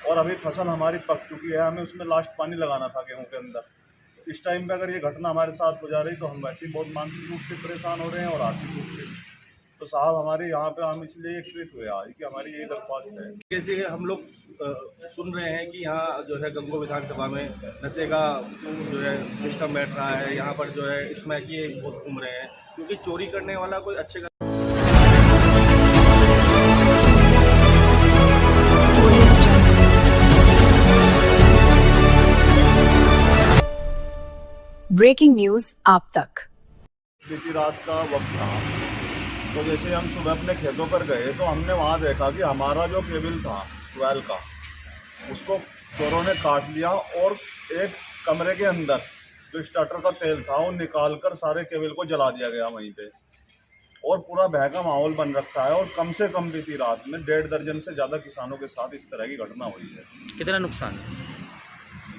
और अभी फसल हमारी पक चुकी है, हमें उसमें लास्ट पानी लगाना था गेहूं के अंदर। इस टाइम पे अगर ये घटना हमारे साथ हो जा रही तो हम वैसे ही बहुत मानसिक रूप से परेशान हो रहे हैं और आर्थिक रूप से। तो साहब हमारे यहाँ पे हम इसलिए एकत्रित हुए आज कि हमारी यही दरख्वास्त है। जैसे हम लोग सुन रहे हैं कि यहाँ जो है गंगो विधानसभा में नशे का जो है सिस्टम बैठ रहा है, यहाँ पर जो है इसमें कि बहुत घूम रहे हैं क्योंकि चोरी करने वाला कोई अच्छे का ब्रेकिंग न्यूज आप तक। बीती रात का वक्त था, तो जैसे हम सुबह अपने खेतों पर गए तो हमने वहाँ देखा कि हमारा जो केबल था 12 का, उसको चोरों ने काट लिया और एक कमरे के अंदर जो स्टार्टर का तेल था वो निकाल कर सारे केबल को जला दिया गया वहीं पे। और पूरा भय का माहौल बन रखा है और कम से कम बीती रात में 1.5 दर्जन से ज़्यादा किसानों के साथ इस तरह की घटना हुई है। कितना नुकसान है?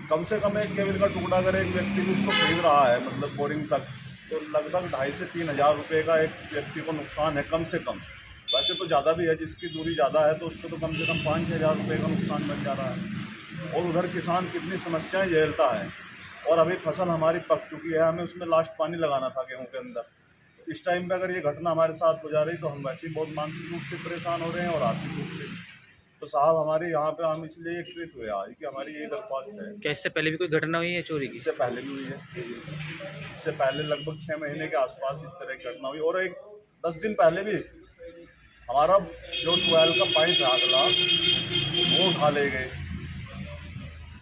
कम से कम एक केबल का टुकड़ा अगर एक व्यक्ति उसको खरीद रहा है, मतलब बोरिंग तक, तो लगभग 2,500 से 3,000 रुपये का एक व्यक्ति को नुकसान है कम से कम। वैसे तो ज़्यादा भी है, जिसकी दूरी ज़्यादा है तो उसको तो कम से कम 5-6 हज़ार रुपये का नुकसान बन जा रहा है। और उधर किसान कितनी समस्याएं झेलता है। और अभी फसल हमारी पक चुकी है, हमें उसमें लास्ट पानी लगाना था गेहूँ के अंदर। इस टाइम पर अगर ये घटना हमारे साथ हो जा रही तो हम वैसे ही बहुत मानसिक रूप से परेशान हो रहे हैं और आर्थिक रूप से। तो साहब हमारे यहाँ पे हम इसलिए एकत्रित हुए आज कि हमारी यही दरख्वास्त है। क्या इससे पहले भी कोई घटना हुई है चोरी की? इससे पहले भी हुई है, इससे पहले लगभग 6 महीने के आसपास इस तरह की घटना हुई। और एक 10 दिन पहले भी हमारा जो 12 का पाइप था अगला, वो उठा ले गए,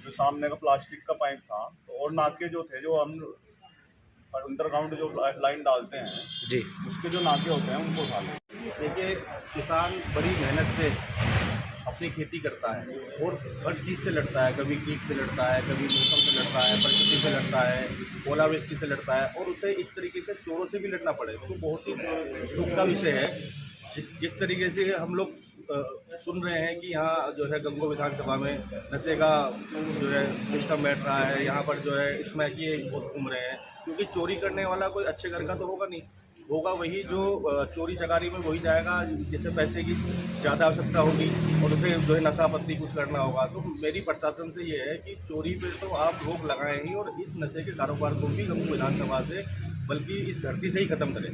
जो सामने का प्लास्टिक का पाइप था। तो और नाके जो थे, जो हम अंडरग्राउंड जो लाइन डालते हैं जी, उसके जो नाके होते हैं उनको उठा ले। देखिए किसान बड़ी मेहनत से अपनी खेती करता है और हर चीज़ से लड़ता है, कभी कीट से लड़ता है, कभी मौसम से लड़ता है, प्रकृति से लड़ता है, ओलावृष्टि से लड़ता है और उसे इस तरीके से चोरों से भी लड़ना पड़े तो बहुत ही दुख का विषय है। जिस तरीके से हम लोग सुन रहे हैं कि यहाँ जो है गंगो विधानसभा में नशे का जो है सिस्टम बैठ रहा है, यहाँ पर जो है इसमें कि बहुत घूम रहे हैं क्योंकि चोरी करने वाला कोई अच्छे घर का तो होगा नहीं, होगा वही जो चोरी चकारी में वही जाएगा जिसे पैसे की ज़्यादा आवश्यकता होगी और उसे जो है नशा पत्ती कुछ करना होगा। तो मेरी प्रशासन से ये है कि चोरी पे तो आप रोक लगाएं ही और इस नशे के कारोबार को भी गंगो विधानसभा से बल्कि इस धरती से ही ख़त्म करें।